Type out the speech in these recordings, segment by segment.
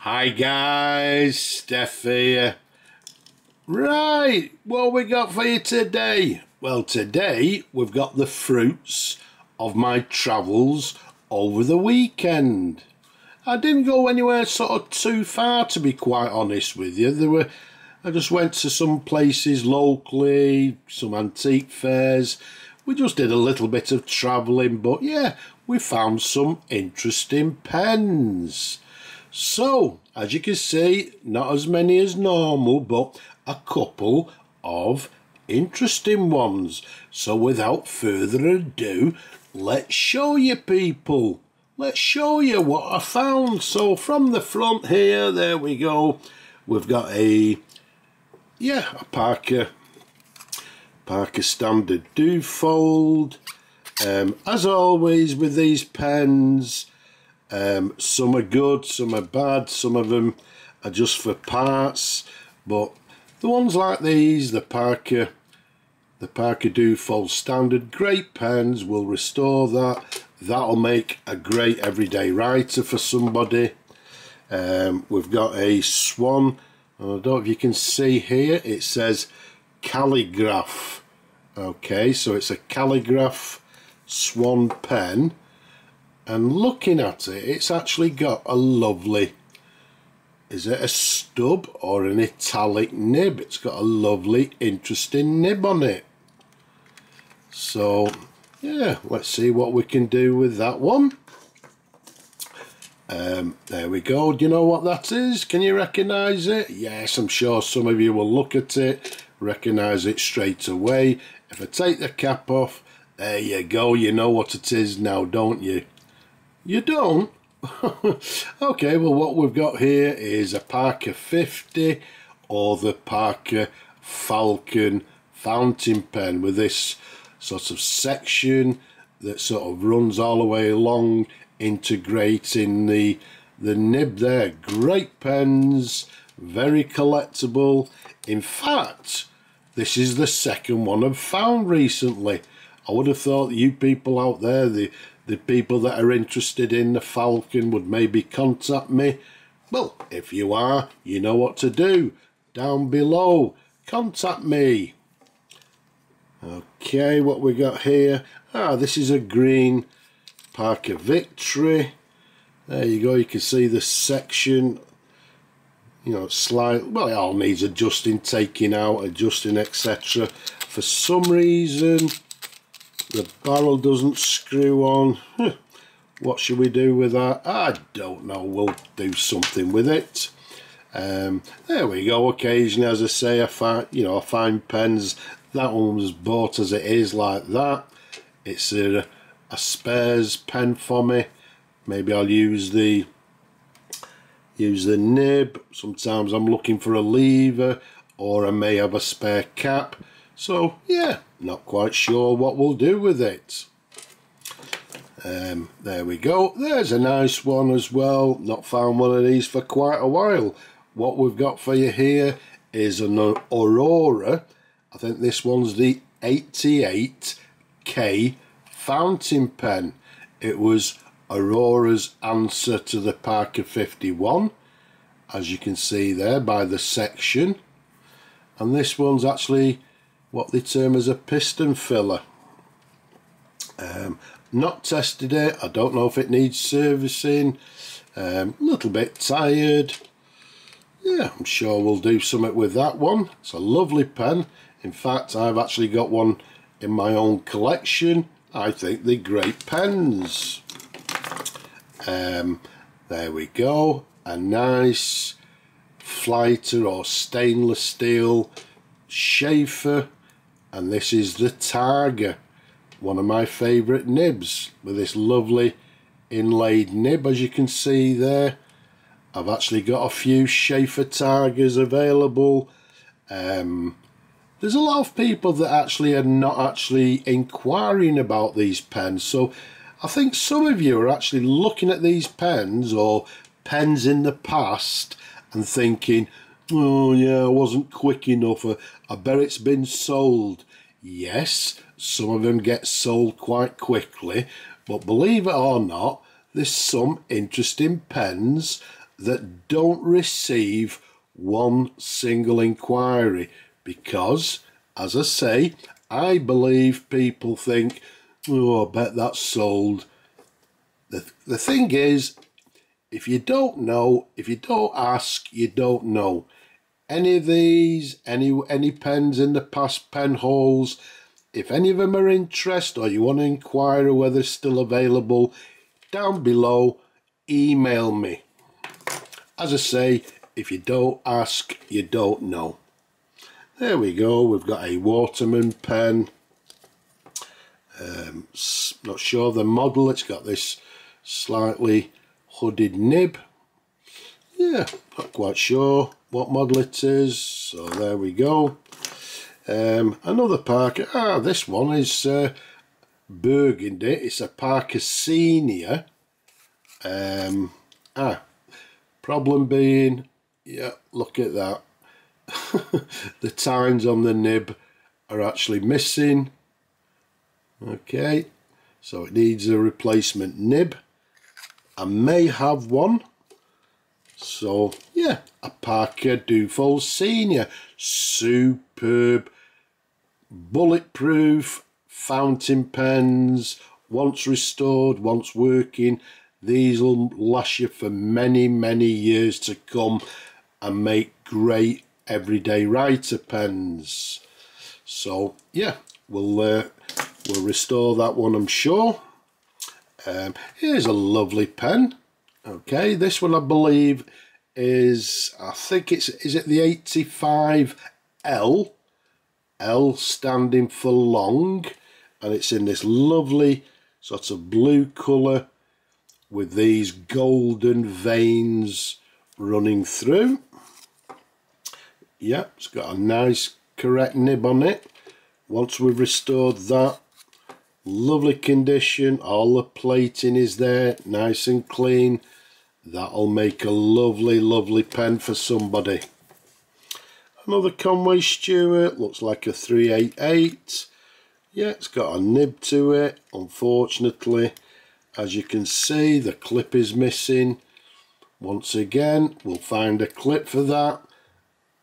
Hi guys, Steph here. Right, what we got for you today? Well, today we've got the fruits of my travels over the weekend. I didn't go anywhere sort of too far, to be quite honest with you. I just went to some places locally, some antique fairs. We just did a little bit of travelling, but yeah, we found some interesting pens. So, as you can see, not as many as normal, but a couple of interesting ones. So without further ado, let's show you people. Let's show you what I found. So from the front here, there we go. We've got a Parker Standard Dufold. As always with these pens, some are good, some are bad, some of them are just for parts, but the ones like these, the Parker Dufold Standard, great pens, will restore that. That'll make a great everyday writer for somebody. We've got a Swan, I don't know if you can see here, it says calligraph. Okay, so it's a calligraph Swan pen, and looking at it, it's actually got a lovely, is it a stub or an italic nib? It's got a lovely interesting nib on it. So yeah, let's see what we can do with that one. There we go. Do you know what that is? Can you recognise it? Yes, I'm sure some of you will look at it, recognise it straight away. If I take the cap off, there you go, you know what it is now, don't you? You don't? Okay, well what we've got here is a Parker 50 or the Parker Falcon fountain pen with this sort of section that sort of runs all the way along, integrating the nib there. Great pens, very collectible. In fact, this is the second one I've found recently. I would have thought you people out there, the people that are interested in the Falcon, would maybe contact me. Well, if you are, you know what to do. Down below, contact me. Okay, what we got here? This is a green Parker Victory. There you go, you can see the section, you know, well, it all needs adjusting, taking out, adjusting, etc. For some reason, the barrel doesn't screw on. What should we do with that? I don't know. We'll do something with it. There we go. Occasionally, as I say, I find pens. That one was bought as it is, like that. It's a spares pen for me. Maybe I'll use the nib. Sometimes I'm looking for a lever, or I may have a spare cap. So yeah, not quite sure what we'll do with it. There we go. There's a nice one as well. Not found one of these for quite a while. What we've got for you here is an Aurora. I think this one's the 88K fountain pen. It was Aurora's answer to the Parker 51, as you can see there by the section. And this one's actually what they term as a piston filler. Not tested it. I don't know if it needs servicing. A little bit tired. Yeah, I'm sure we'll do something with that one. It's a lovely pen. In fact, I've actually got one in my own collection. I think they're great pens. There we go. A nice Flighter or stainless steel Schaefer. And this is the Targa, one of my favourite nibs, with this lovely inlaid nib, as you can see there. I've actually got a few Schaefer Targas available. There's a lot of people that actually are not actually inquiring about these pens, so I think some of you are actually looking at these pens or pens in the past and thinking, oh yeah, I wasn't quick enough, I bet it's been sold. Yes, some of them get sold quite quickly, but believe it or not, there's some interesting pens that don't receive one single inquiry, because, as I say, I believe people think, oh, I bet that's sold. The thing is, if you don't know, if you don't ask, you don't know. Any of these, any pens in the past pen hauls, if any of them are interested or you want to inquire whether they're still available, down below, email me. As I say, if you don't ask, you don't know. There we go, we've got a Waterman pen. Not sure the model, it's got this slightly hooded nib. Yeah, not quite sure what model it is, so there we go. Another Parker, this one is burgundy, it's a Parker Senior. Problem being, yeah, look at that. The tines on the nib are actually missing. Okay, so it needs a replacement nib. I may have one. So yeah, a Parker Dufold Senior, superb, bulletproof fountain pens. Once restored, once working, these will last you for many, many years to come and make great everyday writer pens. So yeah, we'll restore that one, I'm sure. Here's a lovely pen. Okay, this one I believe is, I think is it the 85L? L standing for long, and it's in this lovely sort of blue colour with these golden veins running through. Yeah, it's got a nice correct nib on it. Once we've restored that, lovely condition, all the plating is there, nice and clean. That'll make a lovely, lovely pen for somebody. Another Conway Stewart, looks like a 388. Yeah, it's got a nib to it. Unfortunately, as you can see, the clip is missing. Once again, we'll find a clip for that.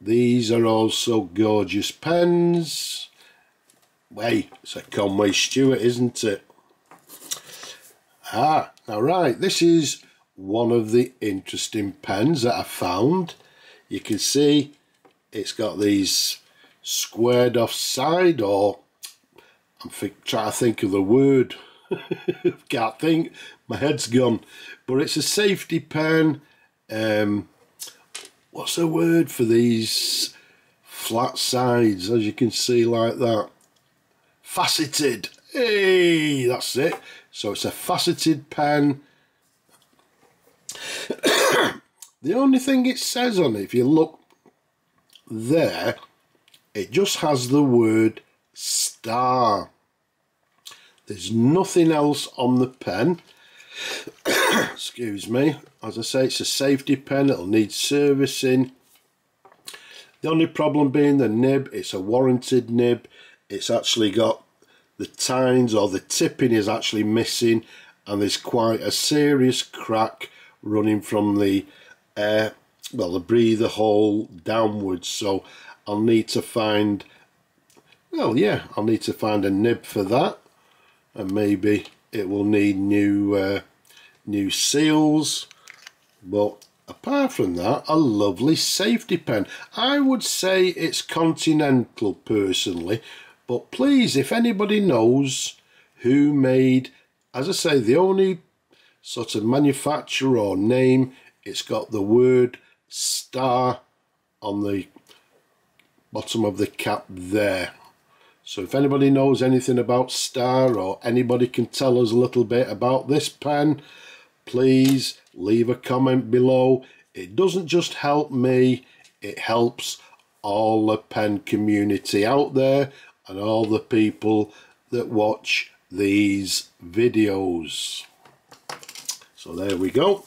These are also gorgeous pens. Wait, it's a Conway Stewart, isn't it? Now right, this is one of the interesting pens that I found. You can see it's got these squared off side, or I'm trying to think of the word. Can't think, my head's gone. But it's a safety pen. What's the word for these flat sides, as you can see, like that? Faceted. Hey, that's it. So it's a faceted pen. The only thing it says on it, if you look there, it just has the word star. There's nothing else on the pen. Excuse me. As I say, it's a safety pen. It'll need servicing. The only problem being the nib. It's a warranted nib. It's actually got the tines, or the tipping is actually missing, and there's quite a serious crack running from the the breather hole downwards. So I'll need to find, well, yeah, I'll need to find a nib for that, and maybe it will need new seals. But apart from that, a lovely safety pen. I would say it's Continental personally, but please, if anybody knows who made, as I say, the only sort of manufacturer or name, it's got the word star on the bottom of the cap there. So if anybody knows anything about Star, or anybody can tell us a little bit about this pen, please leave a comment below. It doesn't just help me, it helps all the pen community out there and all the people that watch these videos. So there we go.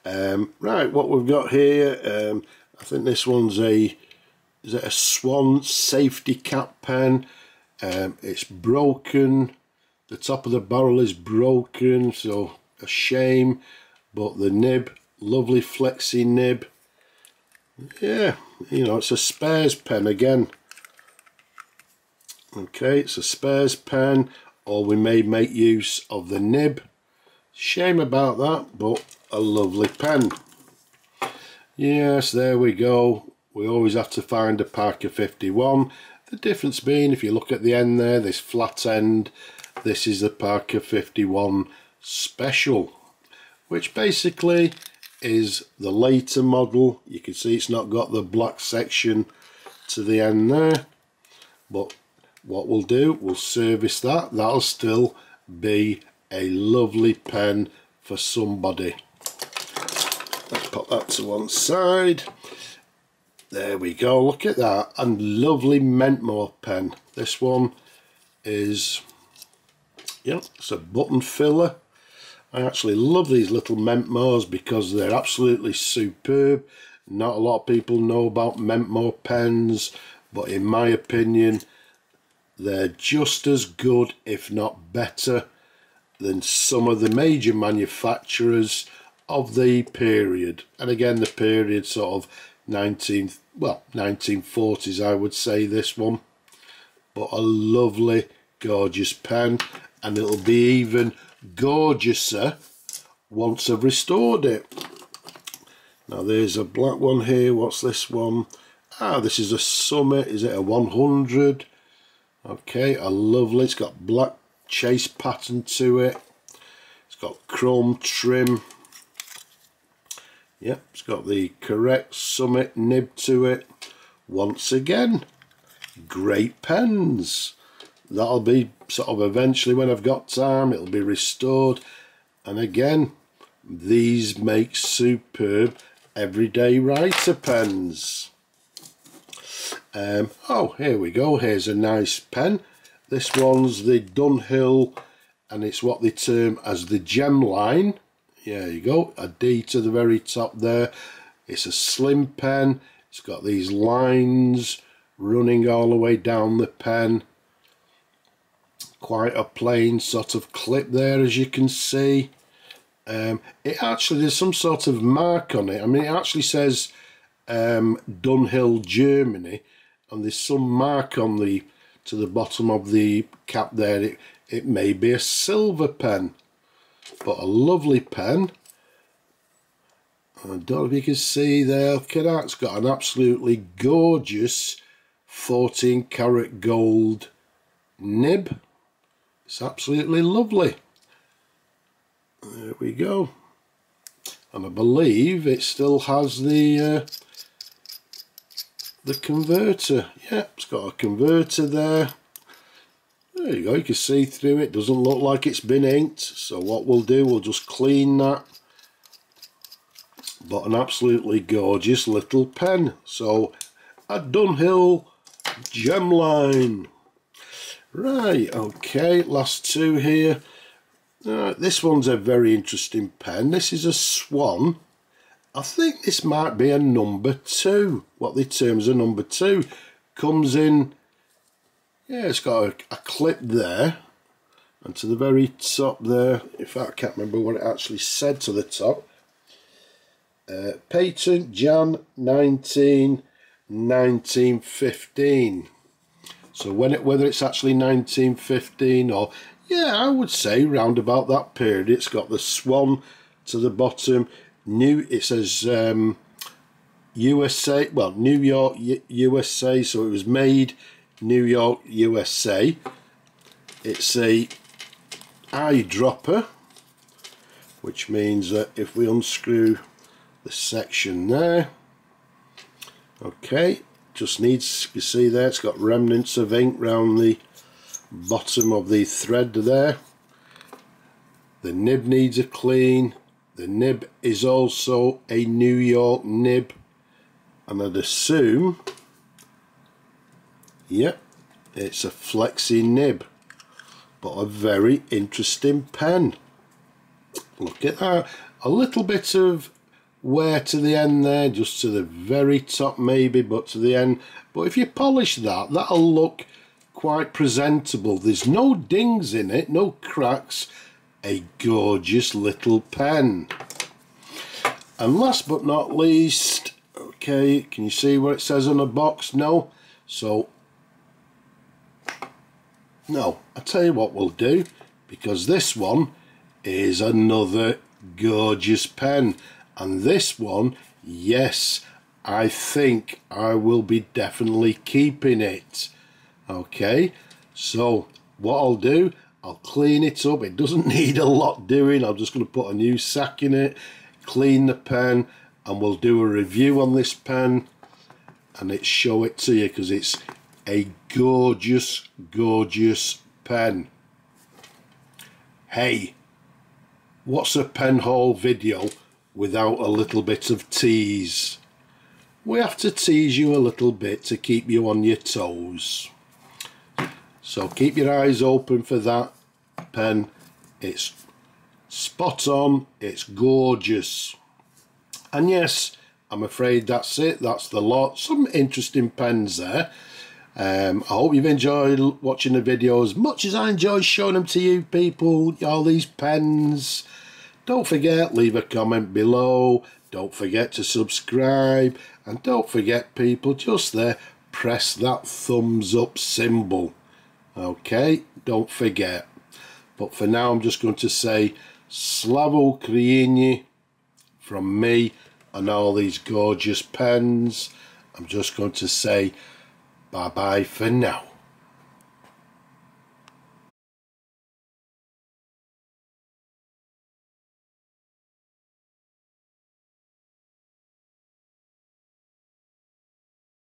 Right, what we've got here, I think this one's is it a Swan safety cap pen. It's broken, the top of the barrel is broken, so a shame, but the nib lovely flexy nib. Yeah, you know, it's a spares pen again. Okay, it's a spares pen, or we may make use of the nib. Shame about that, but a lovely pen. Yes, there we go. We always have to find a Parker 51. The difference being, if you look at the end there, this flat end, this is the Parker 51 Special, which basically is the later model. You can see it's not got the black section to the end there, but what we'll do, we'll service that. That'll still be a lovely pen for somebody. Let's put that to one side. There we go, look at that. And lovely Mentmore pen. This one is, yeah, it's a button filler. I actually love these little Mentmores because they're absolutely superb. Not a lot of people know about Mentmore pens, but in my opinion, they're just as good, if not better, than some of the major manufacturers of the period. And again, the period sort of 1940s, I would say, this one. But a lovely, gorgeous pen, and it'll be even gorgeouser once I've restored it. Now there's a black one here. What's this one? Ah, this is a Summit. Is it a 100? Okay, a lovely. It's got black chase pattern to it. It's got chrome trim. Yep, it's got the correct Summit nib to it. Once again, great pens. That'll be sort of eventually, when I've got time, it'll be restored. And again, these make superb everyday writer pens. Oh, here we go. Here's a nice pen. This one's the Dunhill, and it's what they term as the gem line. There you go, a D to the very top there. It's a slim pen. It's got these lines running all the way down the pen. Quite a plain sort of clip there, as you can see. It actually, there's some sort of mark on it. I mean, it actually says Dunhill, Germany, and there's some mark on the to the bottom of the cap there. It may be a silver pen, but a lovely pen. I don't know if you can see there. Look at that. It's got an absolutely gorgeous 14 karat gold nib. It's absolutely lovely. There we go. And I believe it still has the converter. Yeah, it's got a converter there. There you go, you can see through it. Doesn't look like it's been inked. So what we'll do, we'll just clean that. But an absolutely gorgeous little pen. So a Dunhill Gemline. Right, okay, last two here. This one's a very interesting pen. This is a Swan. I think this might be a number 2. What they term as a number 2. Comes in, yeah, it's got a clip there. And to the very top there, in fact I can't remember what it actually said to the top. Patent Jan 1915. So whether it's actually 1915 or, yeah, I would say round about that period. It's got the swan to the bottom. It says USA, well, New York, USA. So it was made New York, USA. It's a eyedropper, which means that if we unscrew the section there, okay, just needs, you see there, it's got remnants of ink round the bottom of the thread there. The nib needs a clean. The nib is also a New York nib, and I'd assume, yep, it's a flexi nib, but a very interesting pen. Look at that, a little bit of wear to the end there, just to the very top maybe, but to the end. But if you polish that, that'll look quite presentable. There's no dings in it, no cracks. A gorgeous little pen. And last but not least, okay, can you see what it says on the box? No? So, no, I'll tell you what we'll do, because this one is another gorgeous pen. And this one, yes, I think I will be definitely keeping it. Okay, so what I'll do, I'll clean it up. It doesn't need a lot doing. I'm just going to put a new sack in it, clean the pen, and we'll do a review on this pen and show it to you, because it's a gorgeous, gorgeous pen. Hey, what's a pen haul video without a little bit of tease? We have to tease you a little bit to keep you on your toes. So keep your eyes open for that pen. It's spot on, it's gorgeous. And yes, I'm afraid that's it, that's the lot. Some interesting pens there. I hope you've enjoyed watching the video as much as I enjoy showing them to you people, all these pens. Don't forget, leave a comment below. Don't forget to subscribe. And don't forget, people, just there, press that thumbs up symbol. Okay, don't forget. But for now, I'm just going to say Slava Ukraini from me and all these gorgeous pens. I'm just going to say bye-bye for now.